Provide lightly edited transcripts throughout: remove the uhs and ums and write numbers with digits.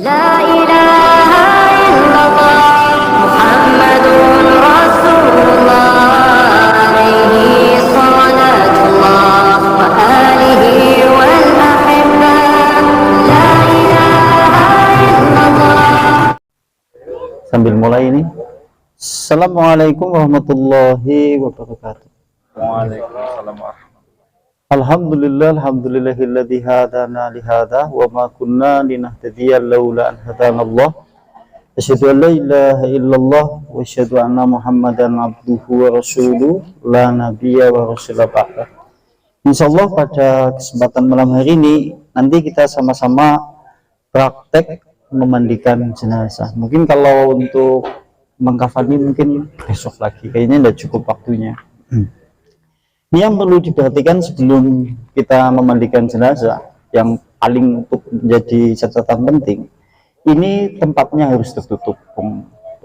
لا إله إلا الله محمد رسول الله عليه صلاة الله وآله والأحبة لا إله إلا الله. Sambil mulai ini, Assalamualaikum warahmatullahi wabarakatuh. Waalaikumsalam warahmatullahi. Alhamdulillah, alhamdulillahilladzi hadana li hadza wa ma kunna linahtadiya laula an hadanallah. Asyhadu an la ilaha illallah wa asyhadu anna Muhammadan abduhu wa rasuluh la nabiyya wa rasula ba'da. Insyaallah pada kesempatan malam hari ini nanti kita sama-sama praktek memandikan jenazah. Mungkin kalau untuk mengkafani mungkin besok lagi, kayaknya tidak cukup waktunya. Ini yang perlu diperhatikan sebelum kita memandikan jenazah, yang paling untuk menjadi catatan penting, ini tempatnya harus tertutup.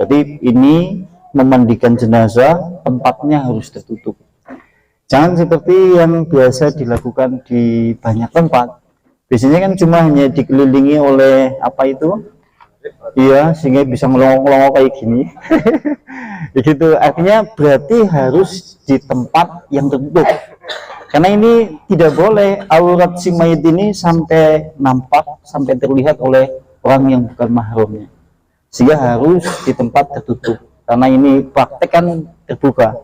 Jadi ini memandikan jenazah, tempatnya harus tertutup. Jangan seperti yang biasa dilakukan di banyak tempat. Biasanya kan cuma hanya dikelilingi oleh apa itu? Iya, sehingga bisa melongok-melongok kayak gini. Begitu, artinya berarti harus di tempat yang tertutup. Karena ini tidak boleh aurat si mayit ini sampai nampak, sampai terlihat oleh orang yang bukan mahramnya. Sehingga harus di tempat tertutup. Karena ini praktek kan terbuka.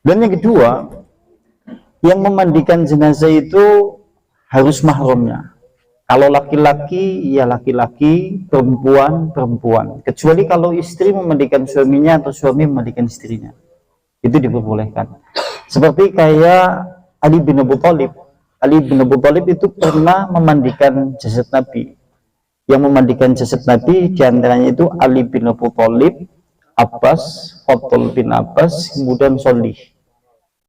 Dan yang kedua, yang memandikan jenazah itu harus mahramnya. Kalau laki-laki ya laki-laki, perempuan perempuan. Kecuali kalau istri memandikan suaminya atau suami memandikan istrinya, itu diperbolehkan. Seperti kayak Ali bin Abu Thalib. Ali bin Abu Thalib itu pernah memandikan jasad Nabi. Yang memandikan jasad Nabi diantaranya itu Ali bin Abu Thalib, Abbas, Fadl bin Abbas, kemudian Sholih.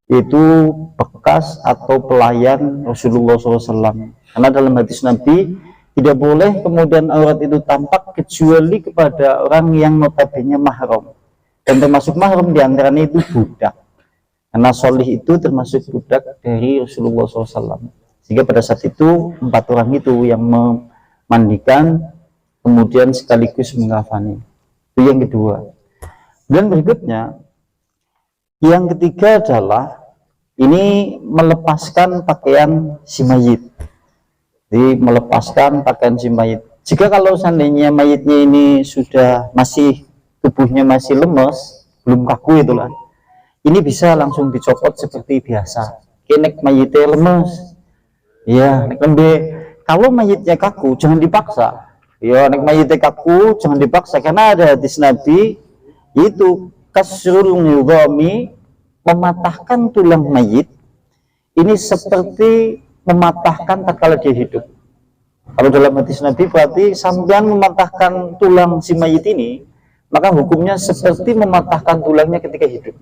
Itu bekas atau pelayan Rasulullah SAW. Karena dalam hadis Nabi tidak boleh kemudian aurat itu tampak kecuali kepada orang yang notabene mahram, dan termasuk mahram diantaranya itu budak, karena Sholih itu termasuk budak dari Rasulullah SAW. Sehingga pada saat itu 4 orang itu yang memandikan kemudian sekaligus mengkafani. Itu yang kedua. Dan berikutnya yang ketiga adalah ini melepaskan pakaian si mayit. Jadi melepaskan pakaian si mayit. Jika kalau seandainya mayitnya ini sudah tubuhnya masih lemes, belum kaku itulah, ini bisa langsung dicopot seperti biasa. Kenek mayitnya lemes, ya nek lembe. Kalau mayitnya kaku jangan dipaksa. Ya nek mayitnya kaku jangan dipaksa, karena ada hadis Nabi itu kasrul nidhami, mematahkan tulang mayit ini seperti mematahkan tatkala dia hidup. Kalau dalam hadis Nabi berarti sampean mematahkan tulang si mayit ini, maka hukumnya seperti mematahkan tulangnya ketika hidup.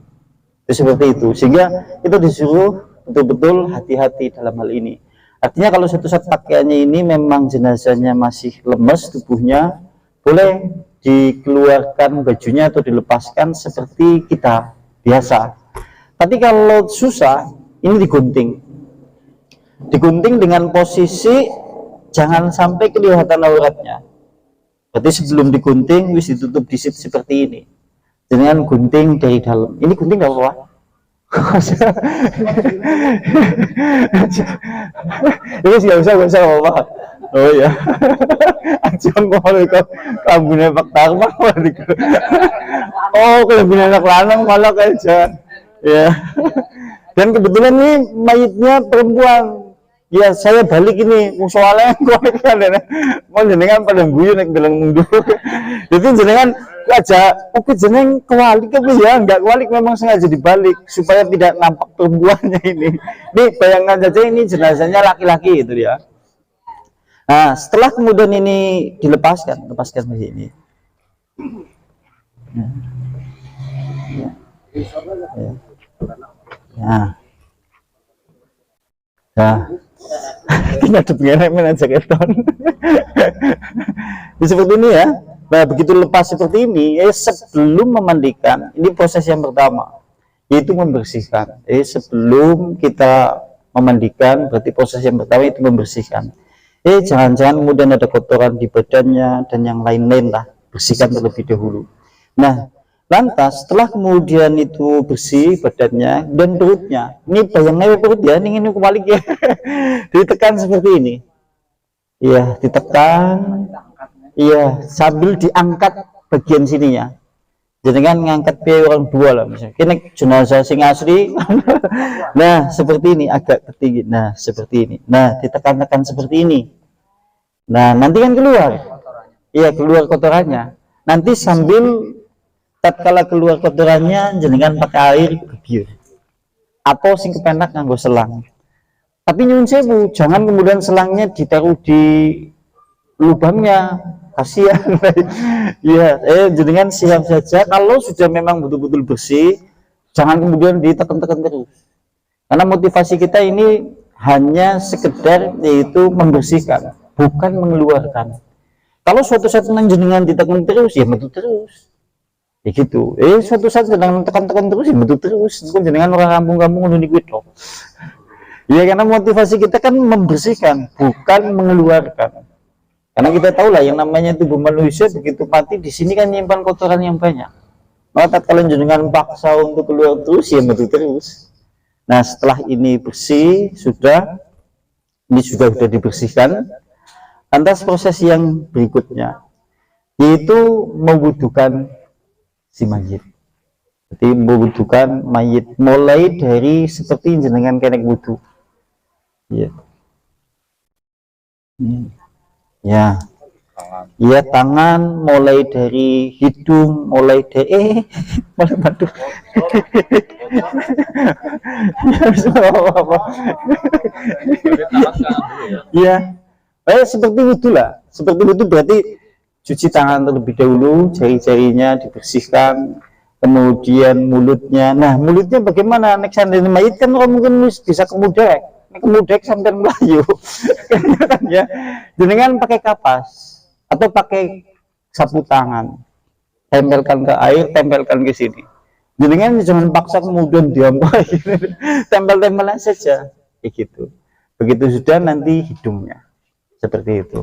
Itu seperti itu. Sehingga itu disuruh betul-betul hati-hati dalam hal ini. Artinya kalau suatu saat pakaiannya ini memang jenazahnya masih lemes tubuhnya, boleh dikeluarkan bajunya atau dilepaskan seperti kita biasa. Tapi kalau susah, ini digunting. Digunting dengan posisi jangan sampai kelihatan auratnya. Berarti sebelum digunting wis ditutup disit seperti ini. Dengan gunting dari dalam. Ini gunting enggak apa-apa. Ini enggak usah apa-apa. Oh ya. Ajon kok kambune Pak Tarma. Oh, kelebihan anak lanang malah aja. Ya. Dan kebetulan ini mayitnya perempuan. Ya saya balik ini soalnya kualik kan mau jenengan pada guyu nek bilang mundur. Itu jenengan aja oke jeneng kualik tapi ya enggak kualik, memang sengaja dibalik supaya tidak nampak perempuannya ini. Nih bayangkan saja ini jenazahnya laki-laki itu ya. Nah, setelah kemudian ini lepaskan mayit ini. Ya. Ya. Ya. Nah, kita pengen aja keton. Seperti ini ya. Nah, begitu lepas seperti ini, sebelum memandikan, ini proses yang pertama, yaitu membersihkan. Sebelum kita memandikan, berarti proses yang pertama itu membersihkan. Jangan-jangan kemudian ada kotoran di badannya dan yang lain-lain lah, bersihkan terlebih dahulu. Nah, lantas setelah kemudian itu bersih badannya dan perutnya, ini bayangnya perut ya, ini kebalik ya, ditekan seperti ini, iya, ditekan, iya, sambil diangkat bagian sininya. Jadi kan ngangkat biaya orang dua lah misalnya. Ini jenazah sing asli. Nah, seperti ini agak ketinggi. Nah, seperti ini. Nah, ditekan-tekan seperti ini. Nah, nanti kan keluar. Iya, keluar kotorannya. Nanti sambil tatkala keluar kotorannya jenengan pakai air gebyur. Atau sing kepenak nganggo selang. Tapi nyuwun sewu, jangan kemudian selangnya ditaruh di lubangnya, kasihan. Ya, jenengan siap saja kalau sudah memang betul-betul bersih, jangan kemudian ditekan-tekan terus, karena motivasi kita ini hanya sekedar yaitu membersihkan, bukan mengeluarkan. Kalau suatu saat jenengan ditekan terus, ya betul terus, ya gitu. Suatu saat jenengan tekan-tekan terus, ya betul terus. Itu jenengan orang kampung-kampung udah dikuit. Ya, karena motivasi kita kan membersihkan, bukan mengeluarkan. Karena kita tahu lah yang namanya tubuh manusia begitu mati di sini kan nyimpan kotoran yang banyak. Maka kalian jenengan paksa untuk keluar terus, ya betul terus. Nah, setelah ini bersih ini sudah dibersihkan. Lantas proses yang berikutnya yaitu membutuhkan si mayit. Jadi membutuhkan mayit mulai dari seperti jenengan kenek wudu. Ya. Ya, iya, tangan mulai dari hidung, mulai dari malah batuk. Iya, seperti wudhu lah. Seperti wudhu berarti cuci tangan terlebih dahulu, jari-jarinya dibersihkan, kemudian mulutnya. Nah, mulutnya bagaimana? Nek sandal mayit kan orang mungkin bisa kemudian. Kemudian sampai melayu. Ya, jenengan pakai kapas atau pakai sapu tangan, tempelkan ke air, tempelkan ke sini. Jenengan jangan paksa kemudian diampai, tempel-tempelan saja, gitu. Begitu sudah nanti hidungnya seperti itu.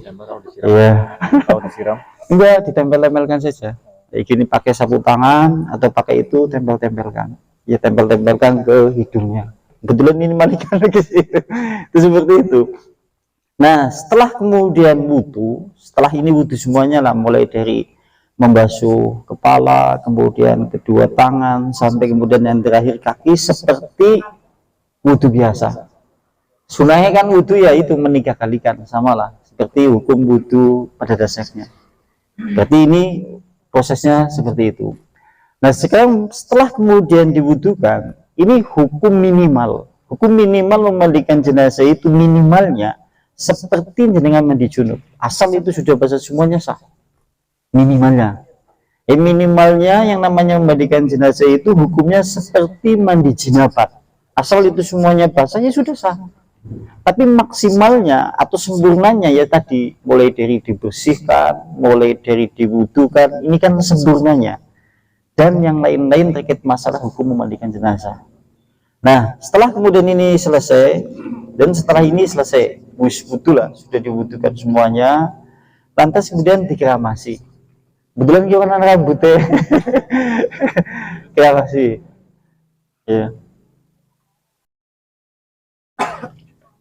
Iya. Enggak, ditempel-tempelkan saja. Kayak gini pakai sapu tangan atau pakai itu tempel-tempelkan. Ya, tempel-tempelkan ke hidungnya. Kebetulan ini malikan lagi itu seperti itu. Nah, setelah kemudian wudhu, setelah ini wudhu semuanya lah, mulai dari membasuh kepala, kemudian kedua tangan, sampai kemudian yang terakhir kaki, seperti wudhu biasa. Sunahnya kan wudhu ya itu meniga-kalikan, sama lah seperti hukum wudhu pada dasarnya. Berarti ini prosesnya seperti itu. Nah, sekarang setelah kemudian diwudhukan, ini hukum minimal memandikan jenazah itu minimalnya seperti jenengan mandi junub, asal itu sudah basah semuanya sah. Minimalnya yang namanya memandikan jenazah itu hukumnya seperti mandi jinabat, asal itu semuanya basahnya sudah sah. Tapi maksimalnya atau sempurnanya ya tadi, mulai dari dibersihkan, mulai dari diwudukan, ini kan sempurnanya, dan yang lain-lain terkait masalah hukum memandikan jenazah. Nah, setelah kemudian ini selesai, dan setelah ini selesai, wudhu lah, sudah diwudukan semuanya, lantas kemudian dikeramasi. Kebetulan gimana rambutnya? Keramasi. Ya.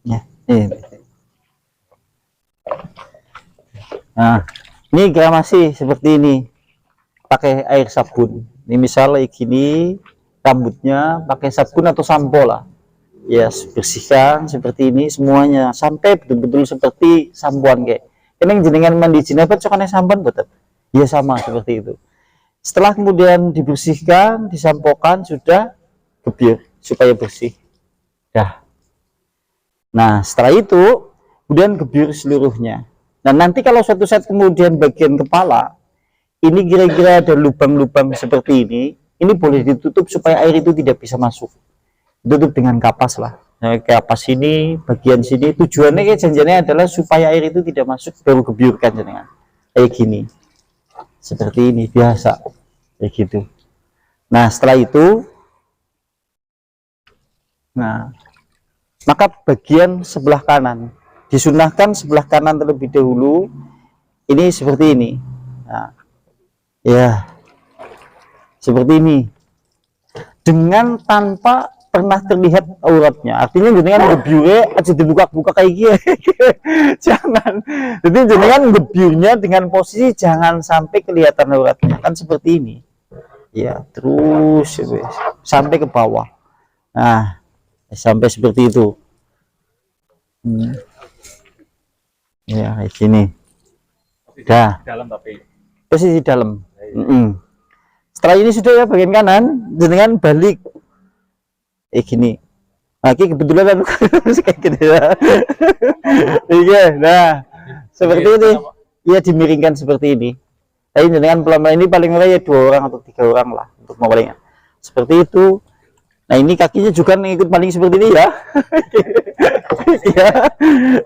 Ya, Nah, ini keramasi seperti ini, pakai air sabun. Ini misalnya gini, rambutnya pakai sabun atau sampo lah, ya, bersihkan seperti ini semuanya sampai betul-betul seperti sampoan kayak ini. Jenengan mandi jinabat cokane sampoan betul ya, sama seperti itu. Setelah kemudian dibersihkan, disampokan, sudah gebyur supaya bersih dah. Nah, setelah itu kemudian gebyur seluruhnya. Nah, nanti kalau suatu saat kemudian bagian kepala ini kira-kira ada lubang-lubang seperti ini boleh ditutup supaya air itu tidak bisa masuk. Tutup dengan kapas lah. Nah, kapas ini, bagian sini, tujuannya kayak janjiannya adalah supaya air itu tidak masuk, baru gebyurkan jenengan. Kayak gini. Seperti ini, biasa. Kayak gitu. Nah, setelah itu, nah, maka bagian sebelah kanan disunahkan sebelah kanan terlebih dahulu. Ini seperti ini. Nah, ya, seperti ini. Dengan tanpa pernah terlihat auratnya. Artinya jenengan ngebiure aja dibuka-buka kayak gini. Jangan. Jadi jenengan ngebiurnya dengan posisi jangan sampai kelihatan auratnya. Kan seperti ini. Ya, terus sampai ke bawah. Nah, sampai seperti itu. Ya, kayak gini. Dah. Dalam tapi Posisi dalam. Setelah ini sudah ya bagian kanan, jenengan balik. Gini. Nah, ini kebetulan aku kayak gini ya. Iya, nah seperti ini. Ya dimiringkan seperti ini. Tapi jenengan pelan-pelan ini paling murah ya 2 orang atau 3 orang lah untuk memalingnya. Seperti itu. Nah ini kakinya juga ikut paling seperti ini ya.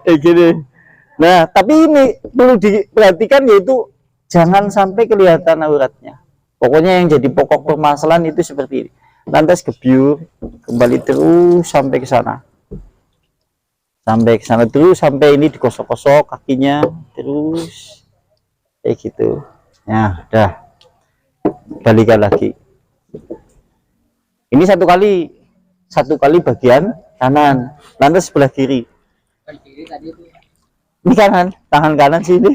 Ya, gini. Nah tapi ini perlu diperhatikan yaitu jangan sampai kelihatan auratnya. Pokoknya yang jadi pokok permasalahan itu seperti ini. Lantas gebyur kembali terus sampai ke sana. Sampai ke sana terus sampai ini digosok-gosok kakinya terus kayak gitu. Nah, udah. Balikan lagi. Ini satu kali bagian kanan, lantas sebelah kiri. Ini kanan, tangan kanan sini.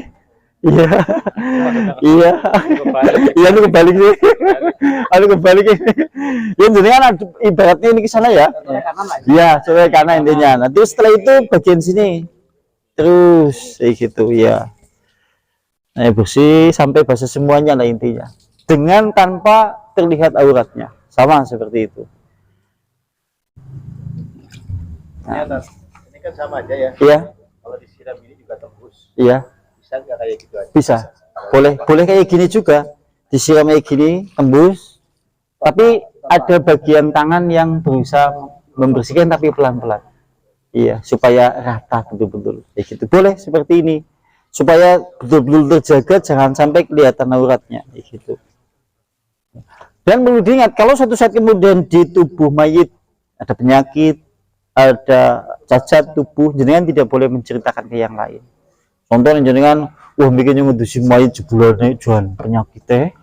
Iya, iya, iya lu kebalik nih, lu kebalik ini. Ya jadi kan ibaratnya ini ke sana ya. Iya, coba kanan intinya. Nanti setelah itu bagian sini, terus kayak gitu ya. Nah, bersih sampai basah semuanya lah intinya. Dengan tanpa terlihat auratnya, sama seperti itu. Nah, ini kan sama aja ya. Iya. Kalau disiram ini juga tembus. Iya. Bisa nggak kayak gitu aja? Bisa. Boleh kayak gini juga. Disiram kayak gini, tembus. Tapi ada bagian tangan yang berusaha membersihkan tapi pelan-pelan. Iya, supaya rata betul-betul. Kayak gitu. Boleh seperti ini. Supaya betul-betul terjaga jangan sampai kelihatan auratnya kayak gitu. Dan perlu diingat kalau suatu saat kemudian di tubuh mayit ada penyakit, ada cacat tubuh, jenengan tidak boleh menceritakan ke yang lain. Contohnya jenengan wah bikinnya ngudusi mayit jebulane jual penyakit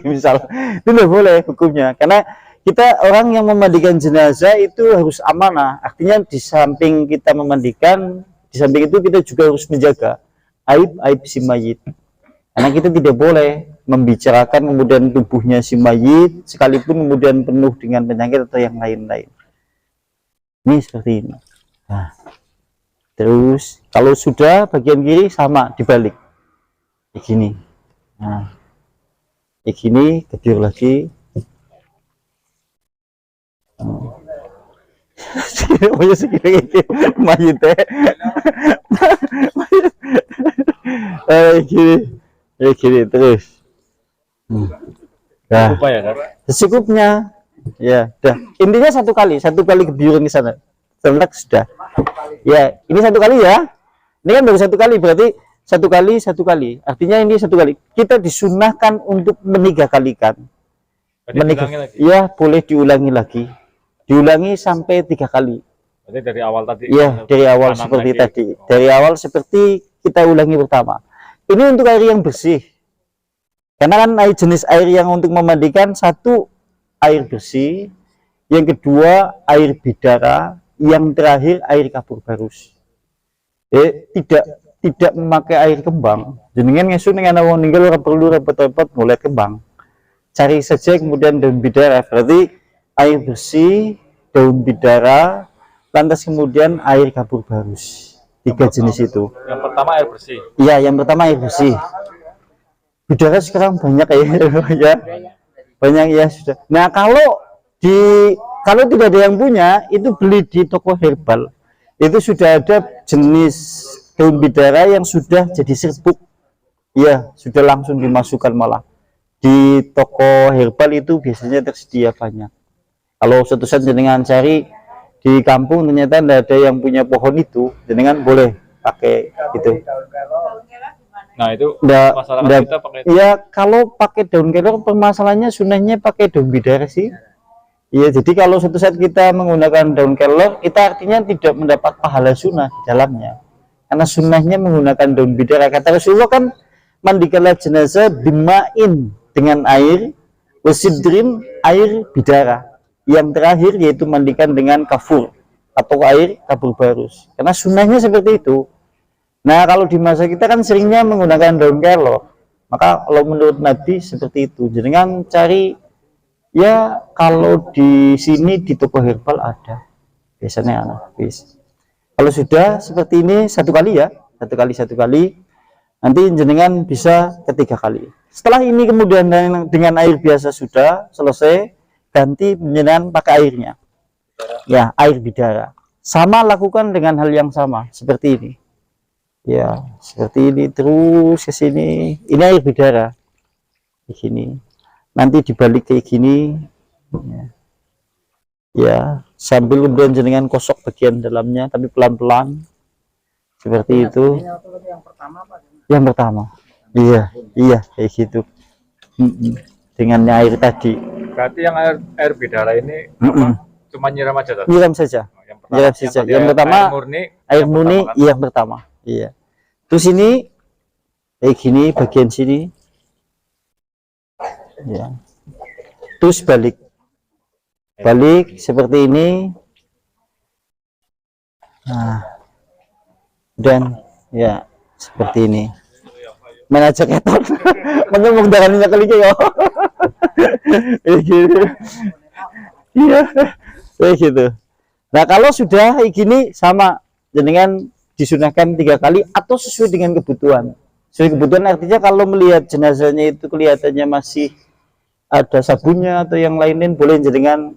misal itu tidak boleh hukumnya, karena kita orang yang memandikan jenazah itu harus amanah. Artinya di samping kita memandikan, di samping itu kita juga harus menjaga aib si mayit, karena kita tidak boleh membicarakan kemudian tubuhnya si mayit sekalipun kemudian penuh dengan penyakit atau yang lain-lain. Ini seperti ini. Nah, terus kalau sudah bagian kiri sama dibalik begini. Nah, begini gebyur lagi. Oh ya segini mayitnya. Gini terus. Nah, secukupnya ya dah. Intinya satu kali gebyuran di sana. Sebentar sudah. Ya, ini satu kali ya. Ini kan baru satu kali, berarti satu kali. Artinya ini satu kali. Kita disunahkan untuk menigakalikan. Ya, boleh diulangi lagi. Diulangi sampai 3 kali. Berarti dari awal tadi. Ya, dari awal seperti lagi. Tadi. Dari awal seperti kita ulangi pertama. Ini untuk air yang bersih. Karena kan jenis air yang untuk memandikan, satu air bersih, yang kedua air bidara, yang terakhir air kapur barus. Tidak memakai air kembang. Jenengan ngesu dengan awang ninggal ora perlu repot-repot mulai kembang. Cari saja kemudian daun bidara, berarti air bersih, daun bidara, lantas kemudian air kapur barus. 3 jenis itu. Yang pertama air bersih. Iya, yang pertama air bersih. Bidara sekarang banyak ya. Banyak ya sudah. Nah, kalau tidak ada yang punya, itu beli di toko herbal. Itu sudah ada jenis daun bidara yang sudah jadi serbuk. Iya, sudah langsung dimasukkan malah. Di toko herbal itu biasanya tersedia banyak. Kalau suatu saat jenengan cari di kampung ternyata tidak ada yang punya pohon itu, jenengan boleh pakai itu. Nah, itu masalah kita pakai. Iya, kalau pakai daun kelor permasalahannya sunahnya pakai daun bidara sih. Iya, jadi kalau suatu saat kita menggunakan daun kelor, kita artinya tidak mendapat pahala sunnah di dalamnya. karena sunnahnya menggunakan daun bidara. Kata Rasulullah kan, mandikanlah jenazah bimain, dengan air, wasidrin, air bidara. Yang terakhir yaitu mandikan dengan kafur atau air kapur barus, karena sunnahnya seperti itu. Nah, kalau di masa kita kan seringnya menggunakan daun kelor, maka kalau menurut Nabi seperti itu. Jangan cari, ya kalau di sini di toko herbal ada, biasanya habis. Kalau sudah seperti ini satu kali ya, satu kali, nanti jenengan bisa ketiga kali. Setelah ini kemudian dengan air biasa sudah selesai, ganti jenengan pakai airnya, ya air bidara. Sama lakukan dengan hal yang sama seperti ini, ya seperti ini terus ke sini. Ini air bidara di sini, nanti dibalik kayak gini, ya sambil kemudian jenengan kosok bagian dalamnya, tapi pelan-pelan seperti itu. Yang pertama, iya kayak gitu. Dengan air tadi. Berarti yang air bidara ini cuma nyiram aja tadi? Nyiram saja. Yang pertama air murni yang pertama. Iya. Terus ini kayak gini bagian sini. Ya. Terus balik seperti ini. Nah, dan ya seperti ini. Manajer keton, menunggu darahnya kali ya. Gitu. Iya, kayak gitu. Nah, kalau sudah kayak gini sama, jenengan disunahkan 3 kali atau sesuai dengan kebutuhan. Sesuai kebutuhan artinya kalau melihat jenazahnya itu kelihatannya masih ada sabunnya atau yang lain-lain, boleh jenengan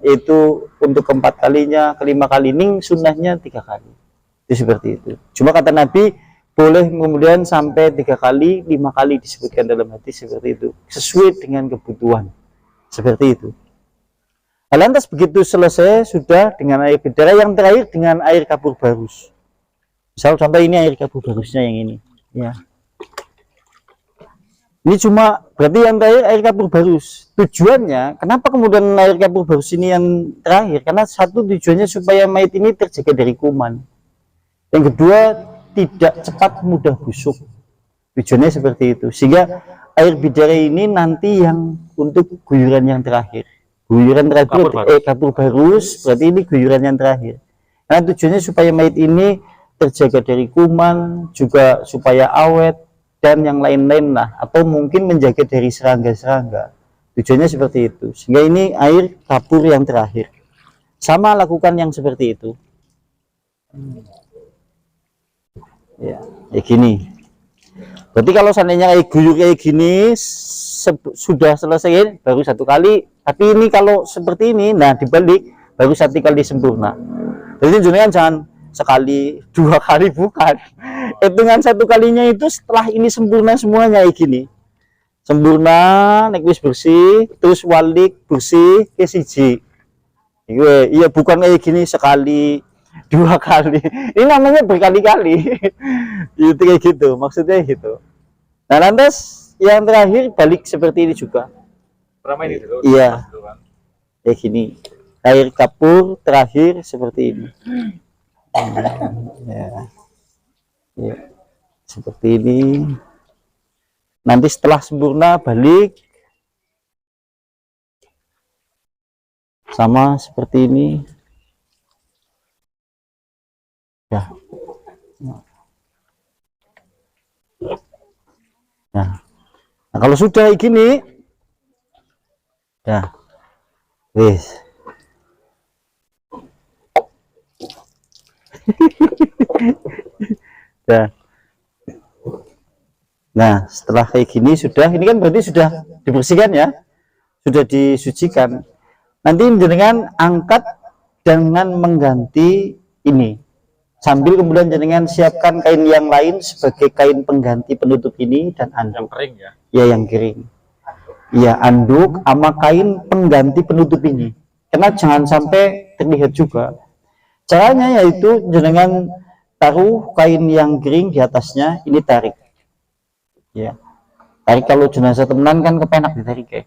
itu untuk keempat kalinya, kelima kali, ning sunnahnya 3 kali. Itu seperti itu. Cuma kata Nabi boleh kemudian sampai 3 kali, 5 kali disebutkan dalam hadis seperti itu, sesuai dengan kebutuhan seperti itu. Lantas begitu selesai sudah dengan air bidara, yang terakhir dengan air kapur barus. Misal contoh ini air kapur barusnya yang ini, ya. Ini cuma berarti yang terakhir air kapur barus. Tujuannya kenapa kemudian air kapur barus ini yang terakhir? Karena satu tujuannya supaya mayat ini terjaga dari kuman. Yang kedua tidak cepat mudah busuk. Tujuannya seperti itu. Sehingga air bidara ini nanti yang untuk guyuran yang terakhir. Guyuran terakhir kapur barus berarti ini guyuran yang terakhir. Karena tujuannya supaya mayat ini terjaga dari kuman, juga supaya awet dan yang lain-lain lah, atau mungkin menjaga dari serangga-serangga. Tujuannya seperti itu. Sehingga ini air kapur yang terakhir. Sama lakukan yang seperti itu. Ya, kayak gini. Berarti kalau seandainya kayak guyur kayak gini sudah selesai baru 1 kali, tapi ini kalau seperti ini, nah dibalik baru 1 kali sempurna. Jadi jenengan jangan sekali 2 kali, bukan. Hitungan 1 kalinya itu setelah ini sempurna semuanya kayak gini. Sempurna, nek wis bersih, terus walik bersih ke siji. Iya, bukan kayak gini sekali 2 kali, ini namanya berkali-kali. Itu kayak gitu, maksudnya gitu. Nah, lantas yang terakhir balik seperti ini juga. Berapa ini dulu? Iya, kayak gini. Air kapur terakhir seperti ini. Ya, seperti ini. Nanti setelah sempurna balik sama seperti ini. Ya. Nah, kalau sudah gini, ya, wis. Ya. Nah, setelah kayak gini sudah, ini kan berarti sudah dibersihkan ya, sudah disucikan. Nanti jenengan angkat dengan mengganti ini. Sambil kemudian jenengan siapkan kain yang lain sebagai kain pengganti penutup ini dan anduk. Yang kering ya? Ya, yang kering. Ya, anduk sama kain pengganti penutup ini. Karena jangan sampai terlihat juga. Caranya yaitu jenengan taruh kain yang kering di atasnya, ini tarik. Ya. Tarik kalau jenazah temenan kan kepenak ditarik ya.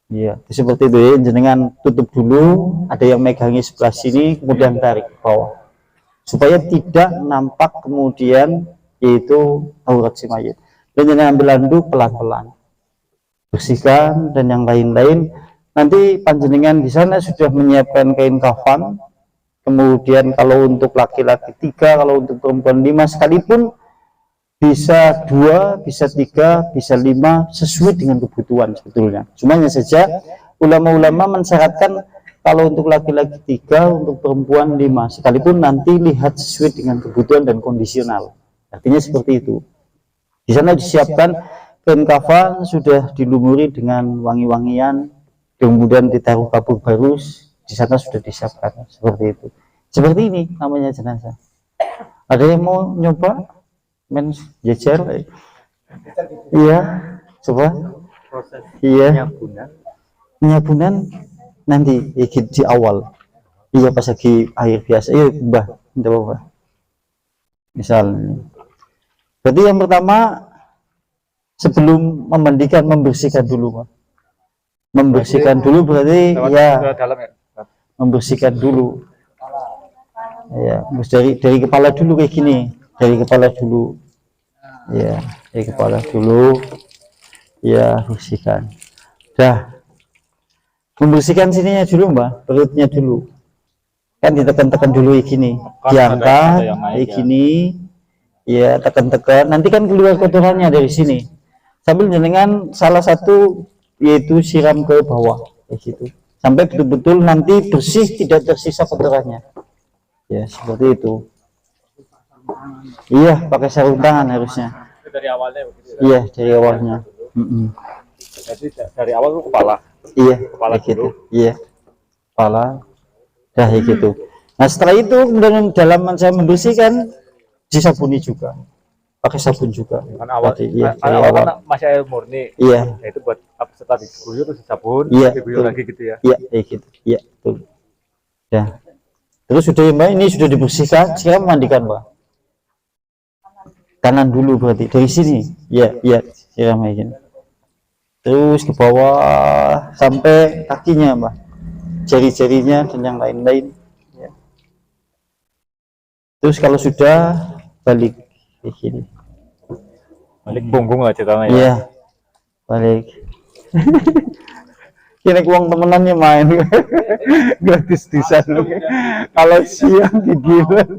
Ya, seperti itu ya. Jenengan tutup dulu, ada yang megangi sebelah sini, kemudian tarik ke bawah. supaya tidak nampak kemudian yaitu aurat si mayit. Dan jangan ambil handuk pelan-pelan, bersihkan dan yang lain-lain. Nanti panjenengan di sana sudah menyiapkan kain kafan. Kemudian kalau untuk laki-laki 3, kalau untuk perempuan 5, sekalipun bisa 2, bisa 3, bisa 5, sesuai dengan kebutuhan sebetulnya. Cuma saja ulama-ulama mensyaratkan kalau untuk laki-laki 3, untuk perempuan 5, sekalipun nanti lihat sesuai dengan kebutuhan dan kondisional. Artinya seperti itu. Di sana disiapkan kain kafan, sudah dilumuri dengan wangi-wangian, kemudian ditaruh kapur barus, di sana sudah disiapkan seperti itu. Seperti ini namanya jenazah. Ada yang mau nyoba men jajar? Iya, coba. Proses Iya, penyabunan nanti di awal. Iya, pas lagi air biasa. Iya, Mbah, tidak apa-apa. Misal, berarti yang pertama sebelum memandikan membersihkan dulu, Pak. Membersihkan dulu berarti ya membersihkan dulu. Ya, dari kepala dulu kayak gini, dari kepala dulu. Ya, dari kepala dulu. Ya, bersihkan. Dah. Membersihkan sininya dulu, Mbak, perutnya dulu. Kan ditekan-tekan dulu kayak gini. Diangkat kayak gini. Ya, tekan-tekan. Nanti kan keluar kotorannya dari sini. Sambil dengan salah satu yaitu siram ke bawah kayak gitu. Sampai betul-betul nanti bersih, tidak tersisa kotorannya. Ya, seperti itu. Iya, pakai sarung tangan harusnya. Dari awalnya begitu. Iya, dari awalnya. Jadi dari awal lu kepala. Iya, Kepala kayak gitu. dulu. Iya, kepala. Dah kayak gitu. Nah, setelah itu kemudian dalam saya membersihkan, disabuni juga. Pakai sabun juga. Kan awal, iya, awal kan masih air murni. Iya. Nah, itu buat setelah diguyur terus sabun, Iya, diguyur lagi gitu ya. Iya, kayak gitu. Iya, betul. Ya. Terus sudah ya, Mbak, ini sudah dibersihkan, sekarang mandikan, Mbak. Kanan dulu berarti dari sini. Iya, iya, siram kayak gini. Terus ke bawah sampai kakinya, Mbak. Jari-jarinya dan yang lain-lain. Ya. Terus kalau sudah balik kayak gini. Balik punggung lah ceritanya ya. Iya, balik. Kira uang temenannya main gratis di sana. Kalau siang tiduran.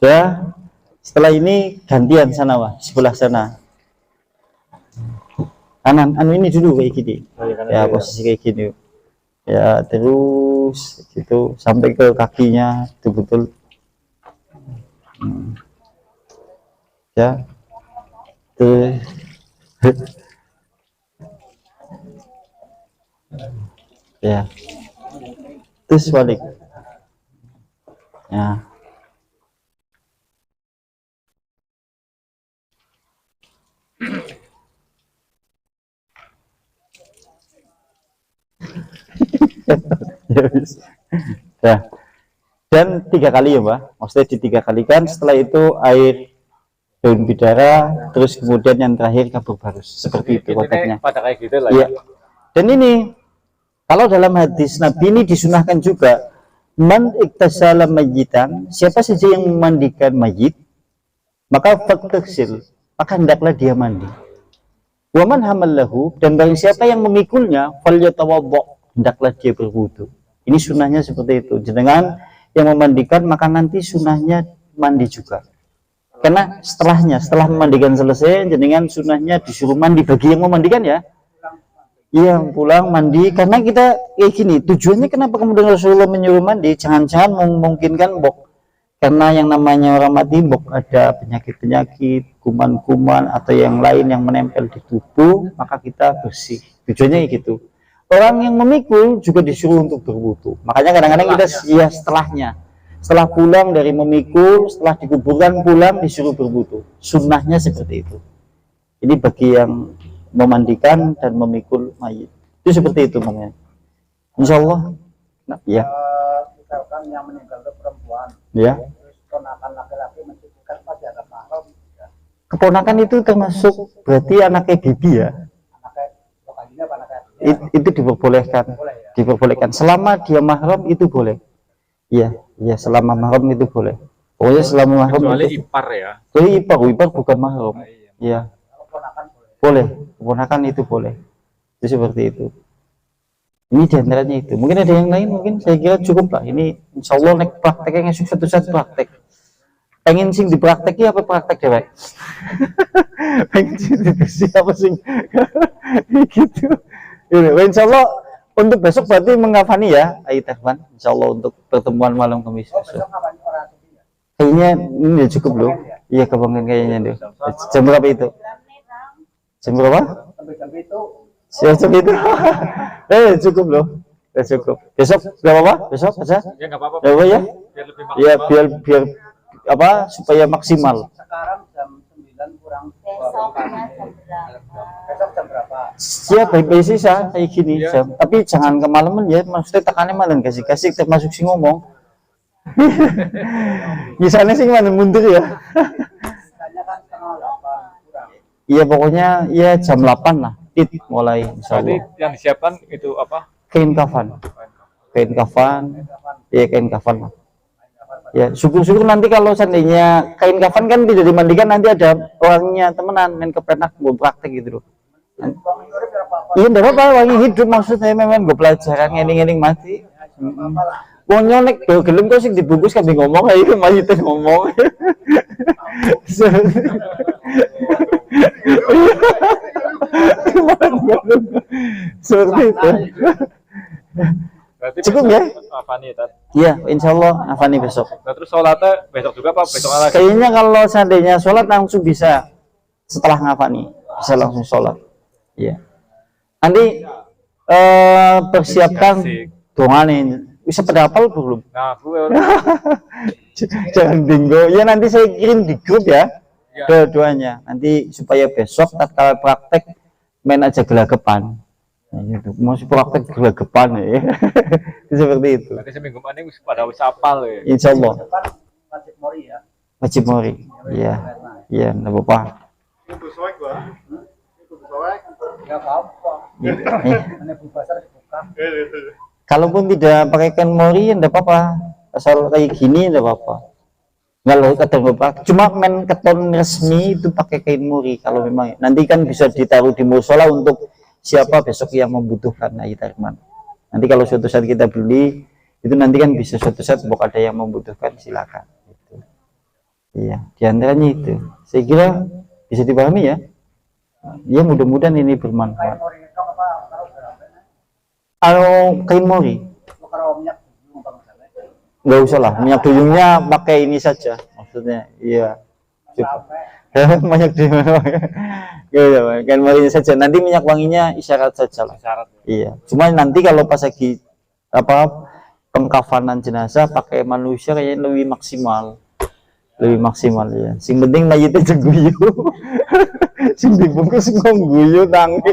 Ya, setelah ini gantian sana, Wah, sebelah sana. Kanan, ini dulu kayak gini. Ya, posisi kayak gini. Ya, terus gitu sampai ke kakinya betul-betul. Ya, terus ya, terus balik. Ya. Nah, dan 3 kali ya, Mbak, maksudnya di 3 kali kan. Setelah itu air daun bidara, terus kemudian yang terakhir kapur barus, seperti itu kotaknya. Pada kayak gitu lah ya. ya. Dan ini kalau dalam hadis Nabi ini disunahkan juga, man iktasala majitan, siapa saja yang memandikan mayit, maka faktasil, maka hendaklah dia mandi. Waman hamallahu, dan barang siapa yang memikulnya, falyatawaddo, hendaklah dia berwudu. Ini sunahnya seperti itu. Dengan yang memandikan, maka nanti sunahnya mandi juga. Karena setelah memandikan selesai, dengan sunahnya disuruh mandi bagi yang memandikan ya. Iya, pulang mandi. Karena kita kayak gini, tujuannya kenapa kemudian Rasulullah menyuruh mandi? Jangan-jangan memungkinkan bok. Karena yang namanya orang mati bok ada penyakit-penyakit, kuman-kuman atau yang lain yang menempel di tubuh, maka kita bersih. Tujuannya gitu. Orang yang memikul juga disuruh untuk berwudu. Makanya kadang-kadang kita ya setelahnya, setelah pulang dari memikul, setelah dikuburkan pulang disuruh berwudu. Sunnahnya seperti itu. Ini bagi yang memandikan dan memikul mayit. Itu seperti itu namanya. Insya Allah. Nah, ya. Misalkan yang meninggal itu perempuan, Ya. terus keponakan laki-laki mencukukan pasti ada mahram. Keponakan itu termasuk berarti anaknya bibi ya. Anaknya bapaknya apa Itu diperbolehkan. Diperbolehkan. Selama dia mahram itu boleh. Iya, iya selama mahram itu boleh. Pokoknya selama mahram Kecuali itu. ipar ya. Kecuali ipar bukan mahram. Iya. Keponakan boleh. Boleh. Keponakan itu boleh. Itu seperti itu. Ini diantaranya itu. Mungkin ada yang lain, mungkin saya kira cukup lah. Ini insya Allah nek prakteknya ngasih satu praktek. Pengen sing dipraktekin apa praktek dewek? Pengen sing dikasih apa sing gitu. Ini, insya Allah untuk besok berarti mengkafani ya, Ayi Tehman. Insya Allah untuk pertemuan malam Kamis Oh, besok. besok ngapain orang sedih ya? Kayaknya ini udah cukup loh. Iya kebangan kayaknya deh. Jam berapa itu? Jam berapa? Jam itu Jam itu. Cukup loh. Cukup. Besok berapa Pak? Besok aja. Ya nggak apa-apa. Ya, Pak, ya. Biar lebih Ya maksimal. biar apa supaya maksimal. sekarang jam 9 kurang Besoknya jam berapa? besok jam berapa? Ya baik-baik sisa kayak gini Iya. jam. Tapi jangan kemalaman ya, maksudnya tekannya malam kasih termasuk si ngomong. Misalnya sih mana mundur ya. Misalnya kan setengah 8 kurang. Iya pokoknya ya jam 8 lah. Mulai insya Berarti Allah. yang disiapkan itu apa? Kain kafan. Kain kafan. Iya kain kafan lah. Ya syukur-syukur nanti kalau seandainya kain kafan kan tidak dimandikan, nanti ada orangnya temenan main kepenak gue praktek gitu loh. Iya enggak apa-apa, wangi hidup maksudnya memang gue pelajaran ngeling-ngeling mati. Wong nyonek do gelem kok sing dibungkus kabeh ngomong ae mayite ngomong. Seperti itu. Berarti Cukup besok ya? Apa nih, Tat? Iya, insya Allah Afani besok. Nah, terus sholatnya besok juga apa? Besok lagi? Kayaknya kalau seandainya sholat langsung bisa setelah ngafani, bisa langsung sholat. Iya. Nanti persiapkan doa nih. Bisa pada hafal belum? Nah, gue Jangan bingung. Ya nanti saya kirim di grup ya. Ya. Doanya. Nanti supaya besok tatkala praktek main aja gelagapan. Nah, gitu. Masih praktek gelagapan ya. Seperti itu. berarti seminggu ini pada wis hafal ya. Insya Allah. Depan wajib mori ya. Wajib mori. Iya. Iya, enggak apa-apa. Itu soek gua. Itu soek. Ya apa? Eh, Ini bahasa dibuka. Kalaupun tidak pakai kain mori, enggak apa-apa. Asal kayak gini enggak apa-apa. Kalau keton bapak, cuma main keton resmi itu pakai kain mori. Kalau memang nanti kan bisa ditaruh di musola untuk siapa besok yang membutuhkan. Nah, Tarman. Nanti kalau suatu saat kita beli, itu nanti kan bisa suatu saat buat ada yang membutuhkan, silakan. Gitu. Iya, diantaranya itu. Saya kira bisa dipahami ya. Ya mudah-mudahan ini bermanfaat. Mori itu apa? Taruh berapa? Kalau kain mori, Kalau minyak dulu bang misalnya. nggak usah lah, minyak duyungnya pakai ini saja. Maksudnya, iya. Sampai Banyak di mana? Ya, kain mori saja. Nanti minyak wanginya isyarat saja lah. Syarat. Iya. Cuma nanti kalau pas lagi apa pengkafanan jenazah pakai manusia kayaknya lebih maksimal. Lebih maksimal ya. Sing penting mayitnya guyu. Sing dibungkus guyu tangi.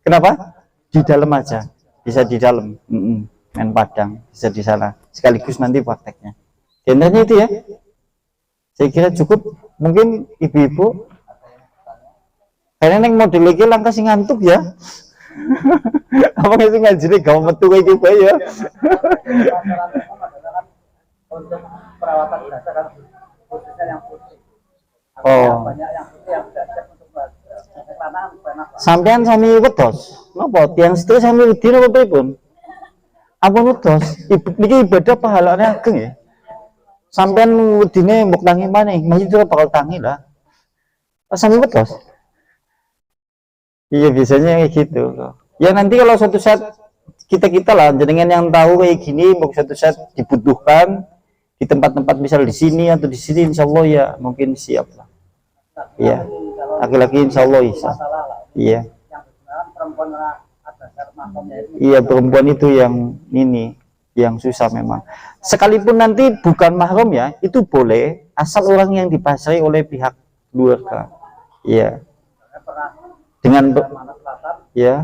Kenapa? Di dalam aja. Bisa di dalam. Main padang bisa di sana. Sekaligus nanti prakteknya. Intinya itu ya. Saya kira cukup. Mungkin ibu-ibu karena neng model lagi langkah sing ngantuk ya. Apa nggak sih ngajine gawe metu kayak gitu ya. untuk perawatan jenazah kan khususnya yang putih. Oh. Banyak yang putih yang tidak siap untuk lanang enak. Sampean sami wedos. Napa tiyang sedaya sami wedi napa pripun? Ampun wedos. Niki ibadah pahalane ageng ya. Sampean wedine mbok tangi maneh, mesti bakal tangi lah. Sami wedos. Iya biasanya kayak gitu. Ya nanti kalau suatu saat kita lah jenengan yang tahu kayak gini, mau suatu saat dibutuhkan di tempat-tempat misal di sini atau di sini, insya Allah ya mungkin siap lah. Iya, laki-laki insya Allah bisa. Masalah lah. Iya, Yang sebenarnya perempuan ada makomnya itu. iya perempuan itu yang ini, yang susah memang. Sekalipun nanti bukan mahram ya, itu boleh asal orang yang dipasrai oleh pihak keluarga. Iya, Saya pernah dengan mana selatan ya.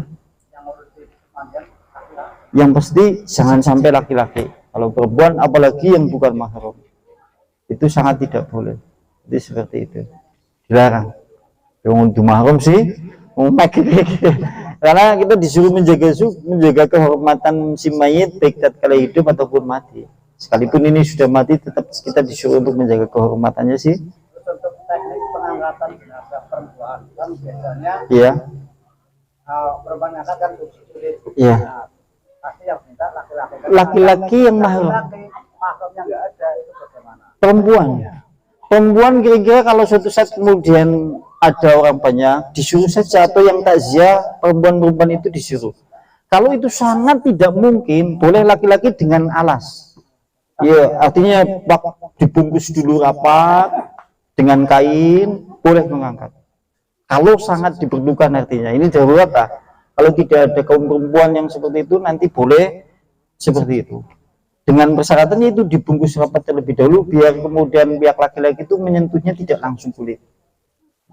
yang ngurusi mandian Yang pasti jangan sampai laki-laki. Kalau perempuan apalagi yang bukan mahram itu sangat tidak boleh. Jadi seperti itu dilarang. Yang untuk mahram sih Karena kita disuruh menjaga kehormatan si mayit baik tatkala hidup ataupun mati. Sekalipun ini sudah mati, tetap kita disuruh untuk menjaga kehormatannya sih. Terus untuk teknik pengangkatan jenazah perempuan kan biasanya Iya. perempuan angkat kan sulit. Iya. Nah, pasti yang minta laki-laki. Laki-laki yang mahram. Laki-laki mahramnya nggak ada, itu bagaimana? Perempuan kira-kira kalau suatu saat kemudian ada orang banyak, disuruh saja, atau yang takziah perempuan itu disuruh. Kalau itu sangat tidak mungkin, boleh laki-laki dengan alas. Iya, artinya dibungkus dulu rapat dengan kain, boleh mengangkat. Kalau sangat diperlukan artinya, ini darurat lah. Kalau tidak ada kaum perempuan yang seperti itu, nanti boleh seperti itu. Dengan persyaratannya itu dibungkus rapat terlebih dahulu, biar kemudian pihak laki-laki itu menyentuhnya tidak langsung kulit.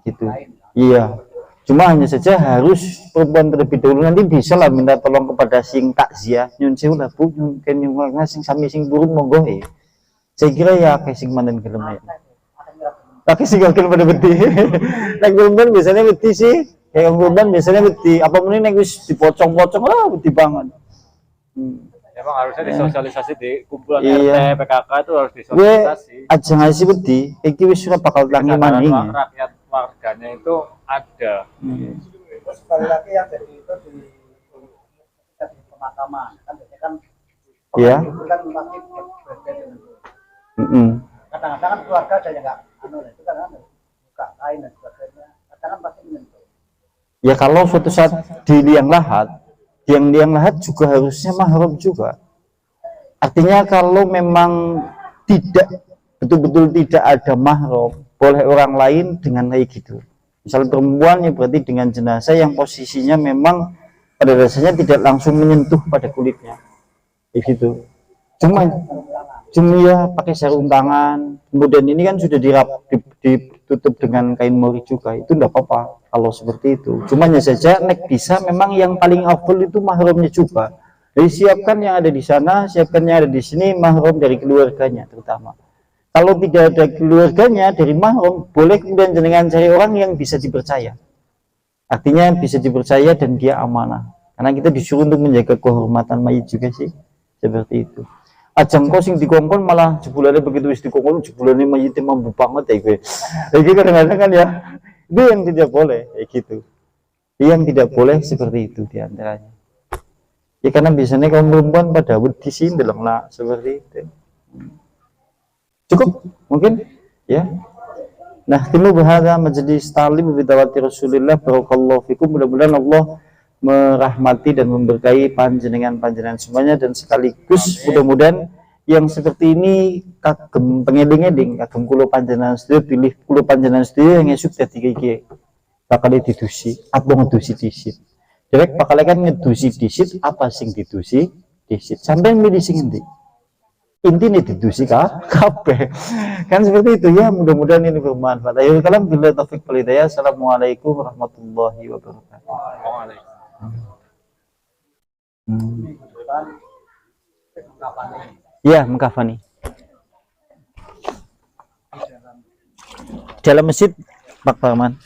Gitu. Iya. Cuma hanya saja harus perempuan terlebih dahulu, nanti bisa lah minta tolong kepada sing takziah, nyun sewu lah bu, nyun ken nyun sing sami sing burun monggo ya. Saya kira ya kayak sing manten gelem ya. Laki sing gelem pada beti. Nek perempuan biasanya beti sih, kayak perempuan biasanya beti. Apa muni nek wis dipocong-pocong lah beti banget. Emang harusnya disosialisasi di kumpulan Iya. RT, PKK itu harus Gue disosialisasi. aja ngasih beti, iki wis ora bakal tangi Kesadaran maning. rakyat warganya itu ada. Terus sekali lagi yang jadi itu di pemakaman kan biasanya kan Iya. itu kan pasti berbeda dengan itu. Kadang-kadang kan keluarga ada yang nggak itu kan buka kain dan sebagainya. Kadang kan pasti menyentuh. Ya kalau suatu saat di liang lahat, yang liang lahat juga harusnya mahram juga. Artinya kalau memang tidak betul-betul tidak ada mahram, boleh orang lain dengan kayak gitu. Misal perempuan ya berarti dengan jenazah yang posisinya memang pada dasarnya tidak langsung menyentuh pada kulitnya, kayak gitu. Cuma ya pakai sarung tangan, kemudian ini kan sudah ditutup dengan kain mori juga, itu enggak apa-apa kalau seperti itu. Cuma hanya saja nek bisa memang yang paling afdal itu mahramnya juga. Jadi siapkan yang ada di sana, siapkan yang ada di sini, mahram dari keluarganya terutama. Kalau tidak ada keluarganya dari mahram, boleh kemudian jenengan cari orang yang bisa dipercaya. Artinya bisa dipercaya dan dia amanah. Karena kita disuruh untuk menjaga kehormatan mayit juga sih, seperti itu. Ajang kau sing dikongkon malah jebulannya begitu wis dikongkon jebulannya mayitnya mampu banget ya gue. Jadi kadang-kadang kan ya, itu yang tidak boleh, kayak gitu. Yang tidak boleh seperti itu diantaranya. Ya karena biasanya kaum perempuan pada wedi sih dalam lah seperti itu. Cukup mungkin ya. Nah, timu berhada majelis talim bidawati Rasulullah barakallahu fikum. Mudah-mudahan Allah merahmati dan memberkahi panjenengan semuanya, dan sekaligus mudah-mudahan yang seperti ini kagem pengeling-eling kagem kula panjenengan sedaya pilih kula panjenengan sedaya yang esuk dadi iki bakal didusi apa ngedusi disit. Direk bakal kan ngedusi disit apa sing didusi disit. Sampai milih sing endi? Intinya didusi kabeh. Kan seperti itu ya, mudah-mudahan ini bermanfaat. Ayo kalam bila taufik wal hidayah. Assalamualaikum warahmatullahi wabarakatuh. Waalaikumsalam. Ya, mengkafani. Dalam masjid Pak Parman.